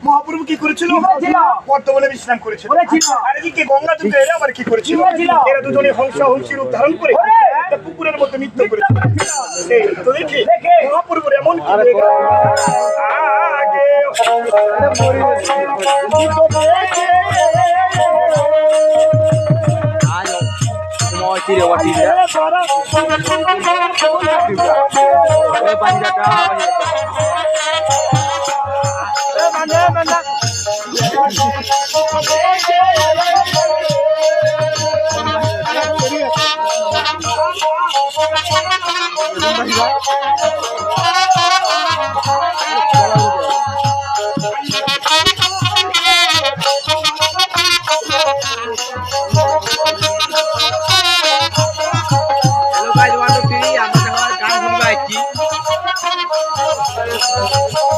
মহাপ্রভু কি করেছিল? বর্তমানে বিশ্রাম করেছিল। আর এদিকে গঙ্গা দুর্গা এরা আবার কি করেছিল? এরা দুজনে হংসা হংসীর রূপ ধারণ করে একটা পুকুরের মধ্যে নৃত্য করেছিল। এই তো দেখি মহাপ্রভুর এমন কি আগে Hello guys, want to see? I'm gonna have a gun.